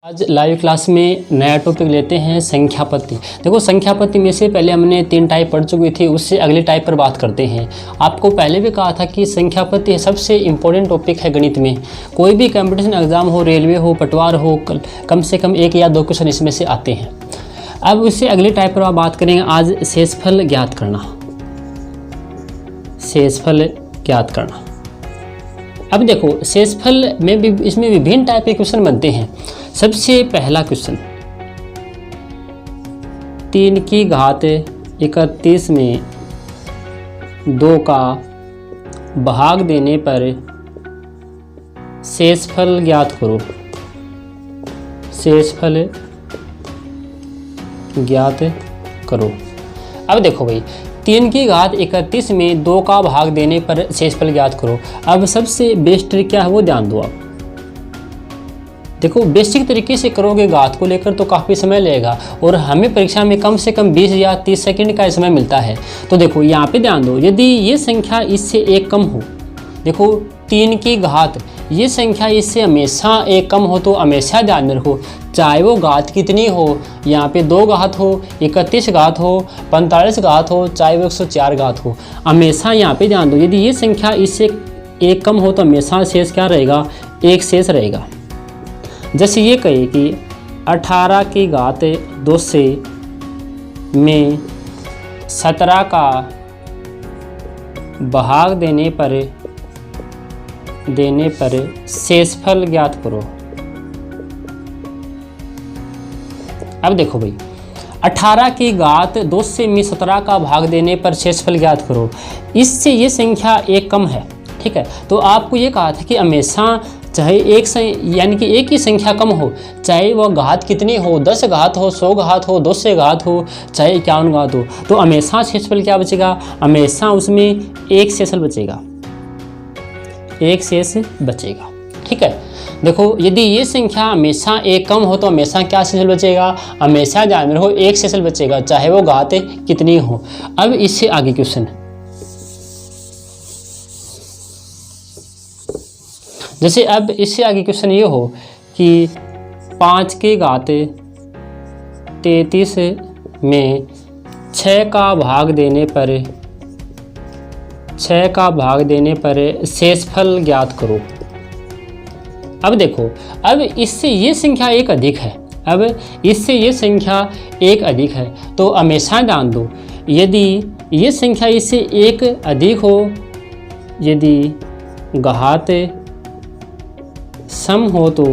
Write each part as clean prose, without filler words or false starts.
आज live class में नया टॉपिक लेते हैं संख्या पत्ती। देखो संख्या पत्ती में से पहले हमने 3 टाइप पढ़ चुकी थी, उससे अगले टाइप पर बात करते हैं। आपको पहले भी कहा था कि संख्या पत्ती सबसे इम्पोर्टेंट टॉपिक है गणित में। कोई भी कंपटीशन एग्जाम हो, रेलवे हो, पटवार हो, कम से कम 1 या 2 क्वेश्चन इसमें से आते हैं। अब उससे अगले टाइप पर आप बात करेंगे आज शेषफल ज्ञात करना। शेषफल ज्ञात करना। अब देखो शेषफल में भी इसमें विभिन्न टाइप के क्वेश्चन बनते हैं। सबसे पहला क्वेश्चन 3 की घात 31 में 2 का भाग देने पर शेषफल ज्ञात करो। शेषफल ज्ञात करो। अब देखो भाई 3 की घात 31 में 2 का भाग देने पर शेषफल ज्ञात करो। अब सबसे बेस्ट ट्रिक क्या है वो ध्यान दो आप। देखो बेसिक तरीके से करोगे घात को लेकर तो काफ़ी समय लगेगा और हमें परीक्षा में कम से कम 20 या 30 सेकंड का समय मिलता है। तो देखो यहाँ पे ध्यान दो, यदि ये संख्या इससे 1 कम हो, देखो 3 की घात ये संख्या इससे हमेशा 1 कम हो तो हमेशा ध्यान में रखो, चाहे वो घात कितनी हो, यहाँ पे 2 घात हो, 31 घात हो, 45 घात हो, चाहे वो 104 घात हो, हमेशा यहाँ पे ध्यान दो यदि ये संख्या इससे 1 कम हो तो हमेशा शेष क्या रहेगा, 1 शेष रहेगा। जैसे ये कहे कि 18 की घात 2 से में 17 का भाग देने पर शेषफल ज्ञात करो। अब देखो भाई 18 की घात 2 से में 17 का भाग देने पर शेषफल ज्ञात करो। इससे ये संख्या 1 कम है, ठीक है। तो आपको ये कहा था कि हमेशा चाहे यानी कि एक ही संख्या कम हो, चाहे वह घात कितनी हो, 10 घात हो, 100 घात हो, 200 घात हो, चाहे 51 घात हो, तो हमेशा शेषफल क्या बचेगा, हमेशा उसमें 1 शेषफल बचेगा, 1 शेष बचेगा, ठीक है। देखो यदि ये संख्या हमेशा 1 कम हो तो हमेशा क्या शेषफल बचेगा, हमेशा ध्यान में रखो 1 शेषफल बचेगा, चाहे वो घात कितनी हो। अब इससे आगे क्वेश्चन, जैसे अब इससे आगे क्वेश्चन ये हो कि 5 की घात 33 में 6 का भाग देने पर शेषफल ज्ञात करो। अब देखो अब इससे ये संख्या 1 अधिक है, अब इससे ये संख्या 1 अधिक है तो हमेशा ध्यान दो यदि ये संख्या इससे 1 अधिक हो, यदि घात सम हो तो,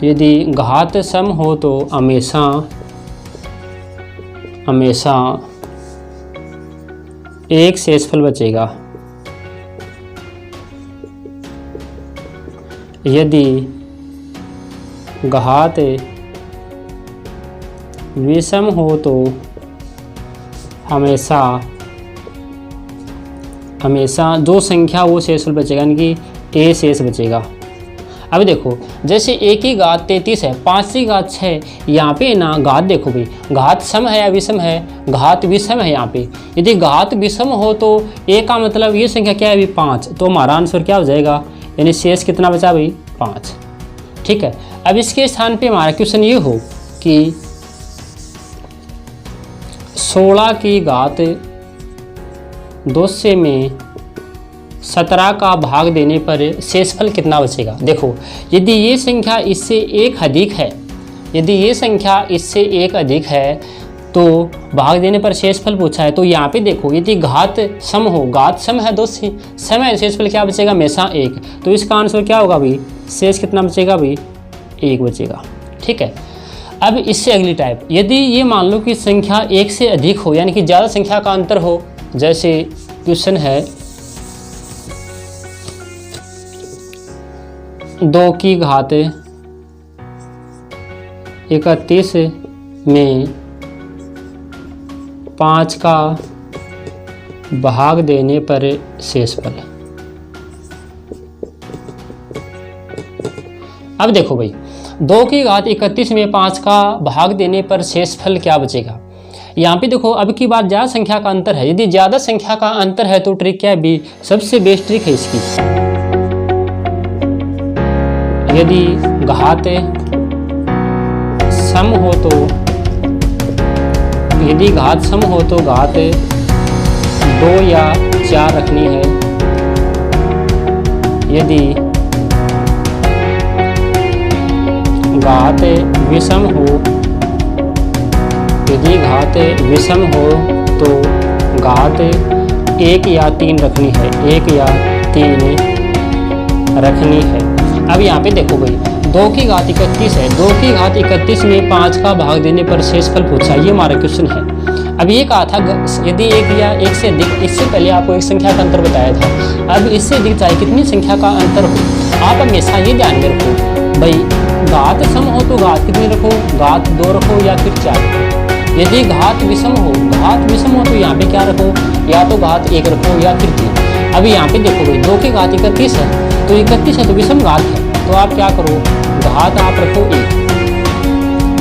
यदि घात सम हो तो हमेशा 1 शेषफल बचेगा। यदि घात विषम हो तो हमेशा जो संख्या वो शेषफल बचेगा, यानी कि A शेष बचेगा। अब देखो जैसे 1 की घात 33 है, 5 की घात 6, यहाँ पे ना घात देखो भाई घात सम है या विषम है, घात विषम है। यहाँ पे यदि घात विषम हो तो A का मतलब ये संख्या क्या है अभी 5, तो हमारा आंसर क्या हो जाएगा, यानी शेष कितना बचा भाई 5, ठीक है। अब इसके स्थान पे हमारा क्वेश्चन ये हो कि 16 की घात 2 से में 17 का भाग देने पर शेषफल कितना बचेगा। देखो यदि ये संख्या इससे 1 अधिक है, यदि ये संख्या इससे 1 अधिक है तो भाग देने पर शेषफल पूछा है, तो यहाँ पे देखो यदि घात सम हो, घात सम है 2 से, सम है, शेषफल क्या बचेगा हमेशा 1, तो इसका आंसर क्या होगा भाई, शेष कितना बचेगा भाई 1 बचेगा, ठीक है। अब इससे अगली टाइप, यदि ये मान लो कि संख्या 1 से अधिक हो, यानी कि ज़्यादा संख्या का अंतर हो, जैसे क्वेश्चन है 2 की घात 31 में 5 का भाग देने पर शेषफल। अब देखो भाई 2 की घात 31 में 5 का भाग देने पर शेषफल क्या बचेगा। यहाँ पे देखो अब की बार ज़्यादा संख्या का अंतर है, यदि ज़्यादा संख्या का अंतर है तो ट्रिक क्या है बी, सबसे बेस्ट ट्रिक है इसकी, यदि घात सम हो तो यदि घात सम हो तो घात 2 या 4 रखनी है। यदि घात विषम हो तो घात 1 या 3 रखनी है, 1 या 3 रखनी है। अब यहाँ पे देखो भाई 2 की घात 31 है, 2 की घात 31 में 5 का भाग देने पर शेषफल पूछा, ये हमारा क्वेश्चन है। अब ये कहा था यदि 1 या 1 से अधिक, इससे पहले आपको एक संख्या का अंतर बताया था। अब इससे अधिक चाहे कितनी संख्या का अंतर हो, आप हमेशा ये ध्यान में रखो भाई घात सम हो तो घात कितनी रखो, घात 2 रखो या फिर 4 रखो। यदि घात विषम हो तो यहाँ पे क्या रखो, या तो घात 1 रखो या फिर 3। अभी यहाँ पे देखो भाई 2 की घात 31 है, तो 31 है तो विषम घात है, तो आप क्या करो घात आप रखो 1,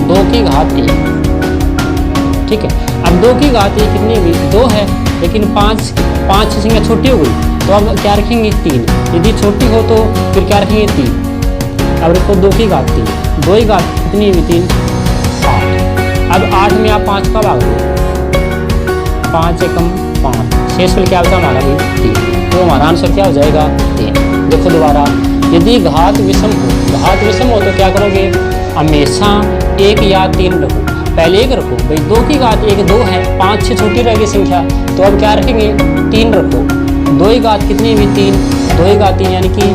2 की घात 1, ठीक है। अब 2 की घात 1 कितनी हुई, 2 है, लेकिन 5 से संख्या छोटी हो गई, तो अब क्या रखेंगे 3। यदि छोटी हो तो फिर क्या रखेंगे 3। अब रखो 2 की घात 3, 2 की घात कितनी हुई 3, 8। अब 8 में आप 5 का भाग दो, 5 एकम 5, शेषफल क्या होता है हमारा भी 3, तो हमारा आंसर क्या हो जाएगा 3। देखो दोबारा यदि घात विषम हो तो क्या करोगे हमेशा 1 या 3 रखो, पहले 1 रखो भाई 2 की घात 1 2 है, 5 से छोटी रहेगी संख्या, तो अब क्या रखेंगे 3 रखो। 2 की घात कितनी हुई 3, 2 की घात 3 यानी कि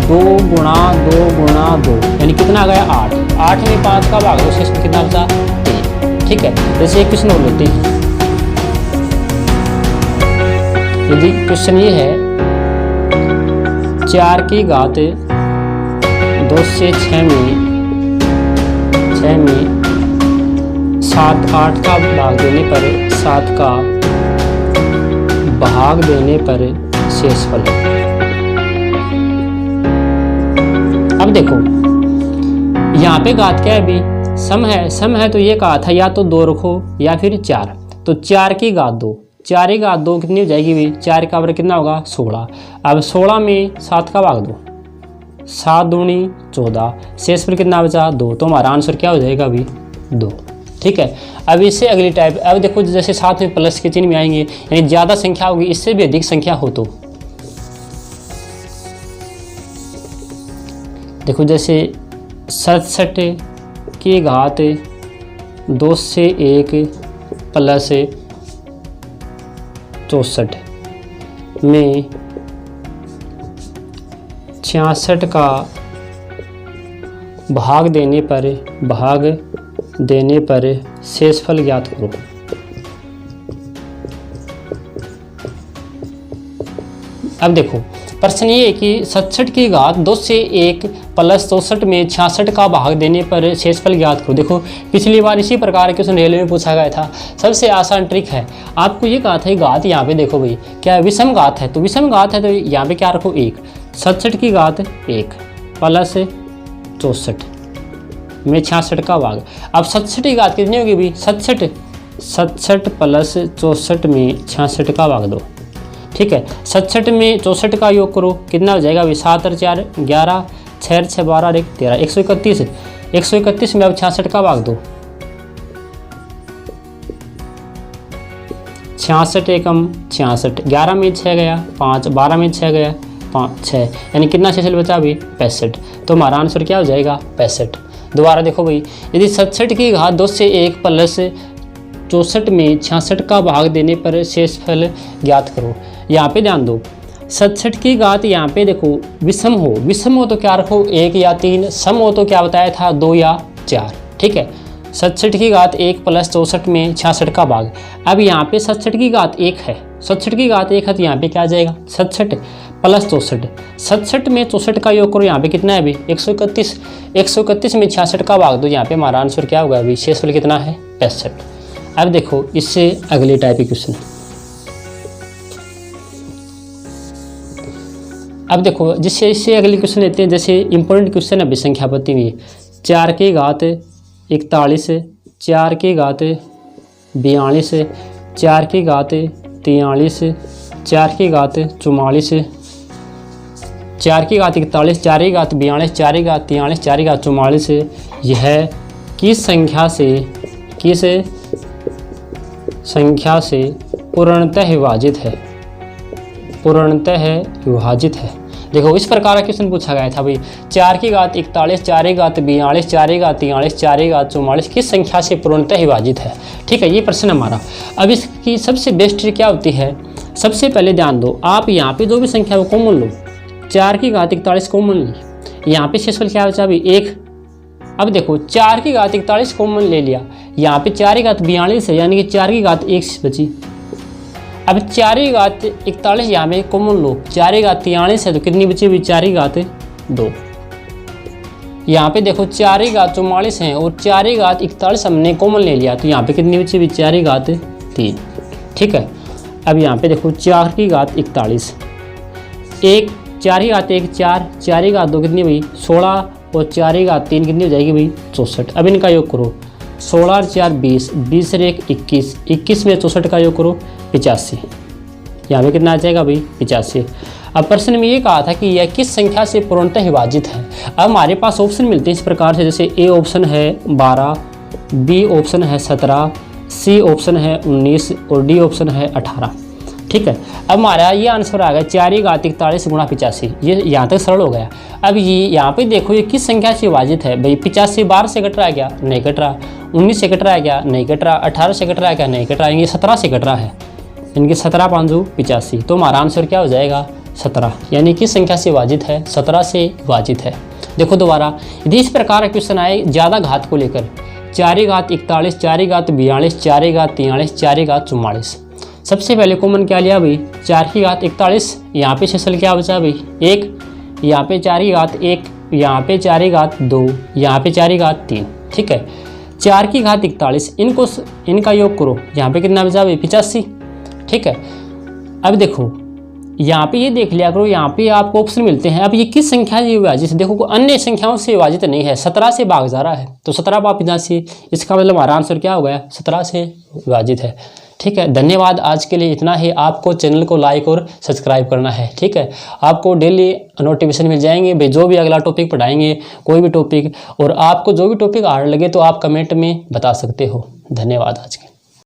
2 गुणा 2 गुणा 2 यानी कितना आ गया 8, 8 में 5 का भाग दो, शेषफल कितना बचा 3, ठीक है। जैसे एक क्वेश्चन और लेते हैं। यदि क्वेश्चन ये है 4 की घात 2 से 6 में 7 8 का भाग देने पर 7 का भाग देने पर शेषफल। अब देखो यहाँ पे घात क्या है अभी सम है तो ये कहा था या तो 2 रखो या फिर 4, तो 4 की घात 2, 4 की घात 2 कितनी हो जाएगी भाई 4 का बराबर कितना होगा 16। अब 16 में 7 का भाग दो, 7 दूनी 14, शेषफल कितना बचा 2, तो हमारा आंसर क्या हो जाएगा अभी 2, ठीक है। अब इससे अगली टाइप, अब देखो जैसे साथ में प्लस के चिन्ह में आएंगे, यानी ज़्यादा संख्या होगी, इससे भी अधिक संख्या हो तो देखो जैसे 67 की घात 2 से 1 प्लस 64 में 66 का भाग देने पर शेषफल ज्ञात करो। अब देखो प्रश्न ये है कि 67 की घात 2 से 1 प्लस 64 में 66 का भाग देने पर शेषफल ज्ञात करो। देखो पिछली बार इसी प्रकार के रेलवे में पूछा गया था। सबसे आसान ट्रिक है, आपको ये कहा था घात यहाँ पे देखो भाई क्या विषम घात है, तो विषम घात है तो यहाँ पे क्या रखो 1, 67 की घात 1 प्लस 64 में 66 का भाग। अब 67 की घात कितनी होगी भाई 67 प्लस 64 में 66 का भाग दो, ठीक है। 67 में 64 का योग करो कितना हो जाएगा भाई 7 और 4 11, 6 6 12 1 13, 131 में अब 66 का भाग दो, 66 एकम 66, 11 में 6 गया 5, 12 में 6 गया 5 6, यानी कितना शेषफल बचा भाई 65, तो हमारा आंसर क्या हो जाएगा 65। दोबारा देखो भाई यदि 67 की घात 2 से 1 प्लस 64 में 66 का भाग देने पर शेषफल ज्ञात करो। यहाँ पे ध्यान दो 67 की घात यहाँ पे देखो विषम हो तो क्या रखो 1 या 3, सम हो तो क्या बताया था 2 या 4, ठीक है। 67 की घात 1 प्लस 64 में 66 का भाग। अब यहाँ पे 67 की घात 1 है, 67 की घात 1 है तो यहाँ पे क्या आ जाएगा 67 प्लस 64, 67 में 64 का योग करो यहाँ पे कितना है अभी 131, 131 में 66 का भाग दो, यहाँ पे हमारा आंसर क्या होगा अभी शेषफल कितना है 65। अब देखो इससे अगले टाइप के क्वेश्चन, अब देखो जिससे इससे अगले क्वेश्चन लेते हैं। जैसे इंपॉर्टेंट क्वेश्चन है संख्या पत्ती में 4 की घात 41, 4 की घात 42, 4 की घात 43, 4 की घात 44, 4 की घात 41, 4 की घात 42, 4 की घात 43, 4 की घात 44, यह किस संख्या से पूर्णतः विभाजित है? पूर्णतः विभाजित है। देखो इस प्रकार का क्वेश्चन पूछा गया था भाई, 4 की घात 41, 4 की घात 42, 4 की घात 43, 4 की घात 44 किस संख्या से पूर्णतः विभाजित है? ठीक है, ये प्रश्न हमारा। अब इसकी सबसे बेस्ट ट्रिक क्या होती है? सबसे पहले ध्यान दो, आप यहाँ पे जो भी संख्या वो कॉमन लो। 4 की घात 41 कॉमन ली, यहाँ पे शेषफल क्या बचा अभी 1। अब देखो 4 की घात 41 कॉमन ले लिया, यहाँ पे 4 की घात 42 है, यानी कि 4 की घात 1 बची। अब 4 की घात 41 यहाँ में कॉमन लो, 4 की घात 43 है तो कितनी बची हुई? 4 की घात 2। यहाँ पे देखो 4 की घात 44 है और 4 की घात 41 हमने कॉमन ले लिया, तो यहाँ पे कितनी बची हुई? 4 की घात 3। ठीक है, अब यहाँ पे देखो 4 की घात 41, 4 की घात 1 4, 4 की घात 2 कितनी हुई? 16 और 4 की घात 3 कितनी हो जाएगी भाई? 64। अब इनका योग करो, 16 और 4 20, 20 और 1 21, 21 में 64 का योग करो 85। यहाँ पे कितना आ जाएगा भाई? 85। अब प्रश्न में ये कहा था कि यह किस संख्या से पूर्णतः विभाजित है। अब हमारे पास ऑप्शन मिलते हैं इस प्रकार से, जैसे ए ऑप्शन है 12, बी ऑप्शन है 17, सी ऑप्शन है 19 और डी ऑप्शन है 18। ठीक है, अब हमारा ये आंसर आ गया 4 की घात 41 गुणा 85। ये यहाँ तक सरल हो गया। अब ये यहाँ पे देखो ये किस संख्या से विभाजित है भाई? 85 12 से कट रहा है क्या? नहीं कट रहा। 19 से कट रहा है क्या? नहीं कट रहा। 18 से कट रहा है क्या? नहीं कट रहा। ये 17 से कट रहा है, इनके 17 5 85, तो हमारा आंसर क्या हो जाएगा? 17। यानी किस संख्या से विभाजित है? 17 से विभाजित है। देखो दोबारा, यदि इस प्रकार का क्वेश्चन आए ज़्यादा घात को लेकर, 4 की घात 41, 4 की घात 42, 4 की घात 43, 4 की घात 44, सबसे पहले कॉमन क्या लिया भाई? 4 की घात 41, यहाँ पे शेषफल क्या बचा भाई? 1, यहाँ पे 4 की घात 1, यहाँ पे 4 की घात 2, यहाँ पे 4 की घात 3। ठीक है, 4 की घात 41, इनका योग करो, यहाँ पे कितना बचा भाई? 85। ठीक है, अब देखो यहाँ पे ये देख लिया करो, यहाँ पे आपको ऑप्शन मिलते हैं। अब ये किस संख्या से विभाजित है? देखो अन्य संख्याओं से विभाजित नहीं है, 17 से भाग जा रहा है, तो 17 बाप 85, इसका मतलब हमारा आंसर क्या हो गया? 17 से विभाजित है। ठीक है, धन्यवाद। आज के लिए इतना ही। आपको चैनल को लाइक और सब्सक्राइब करना है। ठीक है, आपको डेली नोटिफिकेशन मिल जाएंगे भाई, जो भी अगला टॉपिक पढ़ाएंगे, कोई भी टॉपिक, और आपको जो भी टॉपिक हार्ड लगे तो आप कमेंट में बता सकते हो। धन्यवाद आज के।